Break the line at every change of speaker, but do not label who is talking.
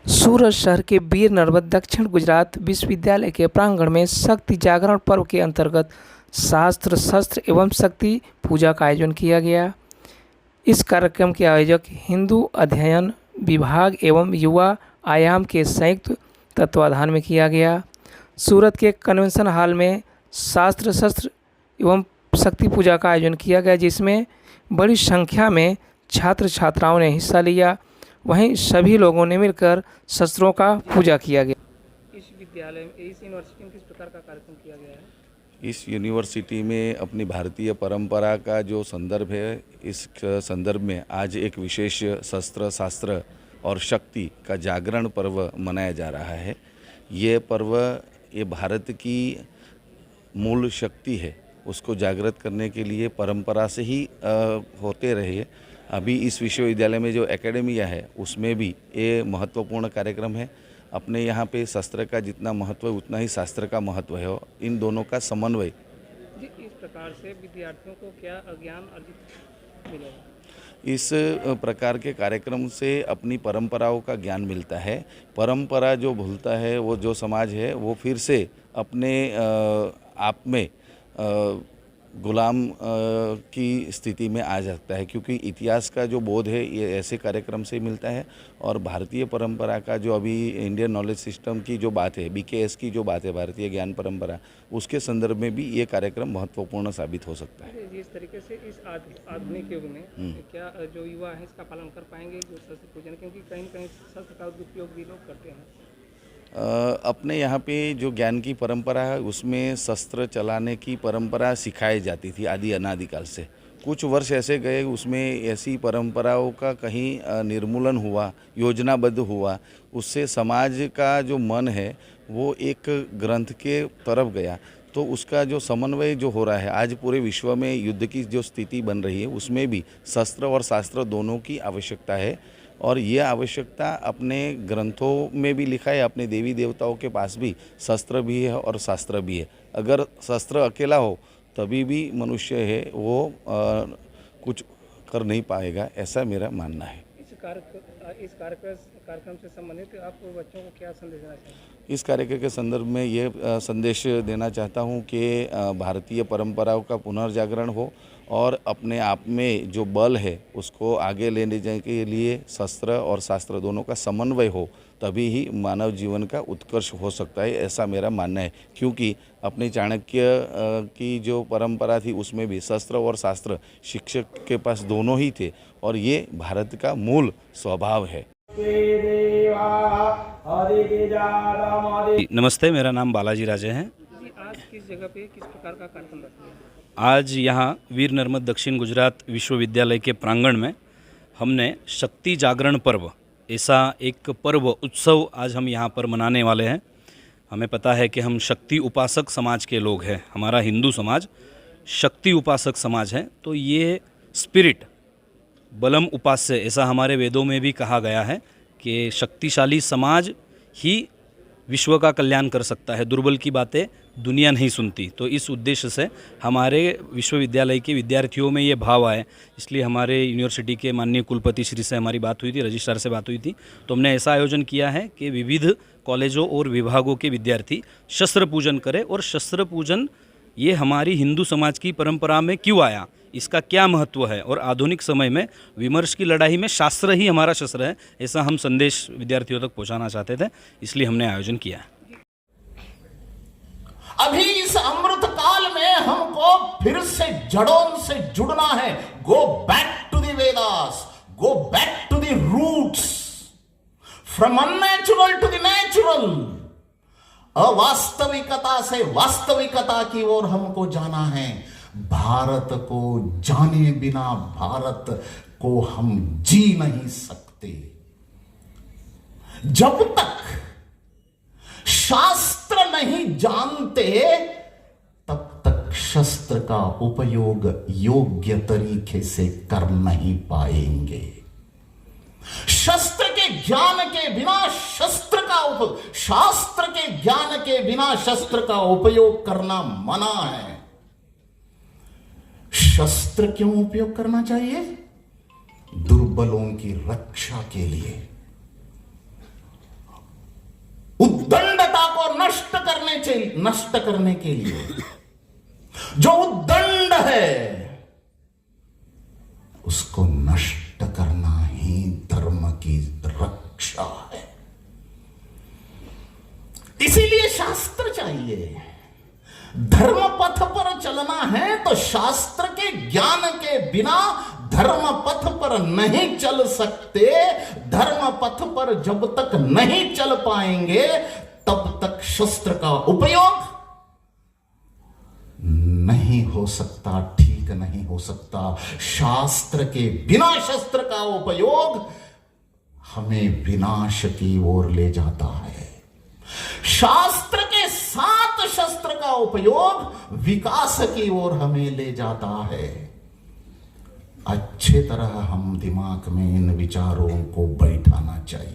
सूरत शहर के वीर नर्मद दक्षिण गुजरात विश्वविद्यालय के प्रांगण में शक्ति जागरण पर्व के अंतर्गत शास्त्र शस्त्र एवं शक्ति पूजा का आयोजन किया गया। इस कार्यक्रम के आयोजक हिंदू अध्ययन विभाग एवं युवा आयाम के संयुक्त तत्वाधान में किया गया। सूरत के कन्वेंशन हॉल में शास्त्र शस्त्र एवं शक्ति पूजा का आयोजन किया गया, जिसमें बड़ी संख्या में छात्र छात्राओं ने हिस्सा लिया। वहीं सभी लोगों ने मिलकर शस्त्रों का पूजा किया गया। इस विद्यालय में, इस यूनिवर्सिटी में किस प्रकार का कार्यक्रम किया गया है?
इस यूनिवर्सिटी में अपनी भारतीय परंपरा का जो संदर्भ है, इस संदर्भ में आज एक विशेष शस्त्र शास्त्र और शक्ति का जागरण पर्व मनाया जा रहा है। ये पर्व ये भारत की मूल शक्ति है, उसको जागृत करने के लिए परंपरा से ही होते रहे। अभी इस विश्वविद्यालय में जो एकेडमिया है उसमें भी ये महत्वपूर्ण कार्यक्रम है। अपने यहाँ पे शस्त्र का जितना महत्व है उतना ही शास्त्र का महत्व है। इन दोनों का समन्वय
जी, इस प्रकार से विद्यार्थियों को क्या ज्ञान अर्जित मिलेगा?
इस प्रकार के कार्यक्रम से अपनी परंपराओं का ज्ञान मिलता है। परंपरा जो भूलता है वो जो समाज है वो फिर से अपने आप में गुलाम की स्थिति में आ जाता है, क्योंकि इतिहास का जो बोध है ये ऐसे कार्यक्रम से मिलता है। और भारतीय परंपरा का जो अभी इंडियन नॉलेज सिस्टम की जो बात है, BKS की जो बात है, भारतीय ज्ञान परंपरा, उसके संदर्भ में भी ये कार्यक्रम महत्वपूर्ण साबित हो सकता है।
जिस तरीके से इस आधुनिक युग में क्या जो युवा है इसका पालन कर पाएंगे जो शस्त्र पूजन, क्योंकि कहीं न कहीं शस्त्र का दुरुपयोग भी लोग करते हैं?
अपने यहाँ पे जो ज्ञान की परंपरा है उसमें शस्त्र चलाने की परंपरा सिखाई जाती थी आदि अनादिकाल से। कुछ वर्ष ऐसे गए उसमें ऐसी परंपराओं का कहीं निर्मूलन हुआ, योजनाबद्ध हुआ। उससे समाज का जो मन है वो एक ग्रंथ के तरफ गया। तो उसका जो समन्वय जो हो रहा है आज पूरे विश्व में युद्ध की जो स्थिति बन रही है उसमें भी शस्त्र और शास्त्र दोनों की आवश्यकता है। और ये आवश्यकता अपने ग्रंथों में भी लिखा है, अपने देवी देवताओं के पास भी शस्त्र भी है और शास्त्र भी है। अगर शस्त्र अकेला हो तभी भी मनुष्य है वो कुछ कर नहीं पाएगा, ऐसा मेरा मानना है।
इस कार्यक्रम से संबंधित आप बच्चों को क्या संदेश देना चाहेंगे?
इस कार्यक्रम के संदर्भ में ये संदेश देना चाहता हूँ कि भारतीय परंपराओं का पुनर्जागरण हो और अपने आप में जो बल है उसको आगे लेने जाने के लिए शस्त्र और शास्त्र दोनों का समन्वय हो, तभी ही मानव जीवन का उत्कर्ष हो सकता है, ऐसा मेरा मानना है। क्योंकि अपने चाणक्य की जो परंपरा थी उसमें भी शस्त्र और शास्त्र शिक्षक के पास दोनों ही थे और ये भारत का मूल स्वभाव है।
नमस्ते, मेरा नाम बालाजी राजे है।
आज किस जगह पे किस प्रकार का कार्यक्रम रखा है?
आज यहाँ वीर नर्मद दक्षिण गुजरात विश्वविद्यालय के प्रांगण में हमने शक्ति जागरण पर्व, ऐसा एक पर्व उत्सव आज हम यहाँ पर मनाने वाले हैं। हमें पता है कि हम शक्ति उपासक समाज के लोग हैं, हमारा हिंदू समाज शक्ति उपासक समाज है। तो ये स्पिरिट बलम उपास्य, ऐसा हमारे वेदों में भी कहा गया है कि शक्तिशाली समाज ही विश्व का कल्याण कर सकता है, दुर्बल की बातें दुनिया नहीं सुनती। तो इस उद्देश्य से हमारे विश्वविद्यालय के विद्यार्थियों में ये भाव आए, इसलिए हमारे यूनिवर्सिटी के माननीय कुलपति श्री से हमारी बात हुई थी, रजिस्ट्रार से बात हुई थी। तो हमने ऐसा आयोजन किया है कि विविध कॉलेजों और विभागों के विद्यार्थी शस्त्र पूजन करें। और शस्त्र पूजन ये हमारी हिंदू समाज की परंपरा में क्यों आया, इसका क्या महत्व है, और आधुनिक समय में विमर्श की लड़ाई में शास्त्र ही हमारा शस्त्र है, ऐसा हम संदेश विद्यार्थियों तक पहुंचाना चाहते थे, इसलिए हमने आयोजन किया है।
अभी इस अमृत काल में हमको फिर से जड़ों से जुड़ना है। Go back to the Vedas, go back to the roots, from unnatural to the natural. अवास्तविकता से वास्तविकता की ओर हमको जाना है। भारत को जाने बिना भारत को हम जी नहीं सकते। जब तक शास्त्र नहीं जानते तब तक शस्त्र का उपयोग योग्य तरीके से कर नहीं पाएंगे। शस्त्र के ज्ञान के बिना शस्त्र का शास्त्र के ज्ञान के बिना शस्त्र का उपयोग करना मना है। शस्त्र क्यों उपयोग करना चाहिए? दुर्बलों की रक्षा के लिए। नष्ट करने के लिए, जो उद्दंड है उसको नष्ट करना ही धर्म की रक्षा है। इसीलिए शास्त्र चाहिए। धर्म पथ पर चलना है तो शास्त्र के ज्ञान के बिना धर्म पथ पर नहीं चल सकते। धर्म पथ पर जब तक नहीं चल पाएंगे तब तक शस्त्र का उपयोग नहीं हो सकता, ठीक नहीं हो सकता। शास्त्र के बिना शस्त्र का उपयोग हमें विनाश की ओर ले जाता है। शास्त्र के साथ शस्त्र का उपयोग विकास की ओर हमें ले जाता है। अच्छे तरह हम दिमाग में इन विचारों को बैठाना चाहिए।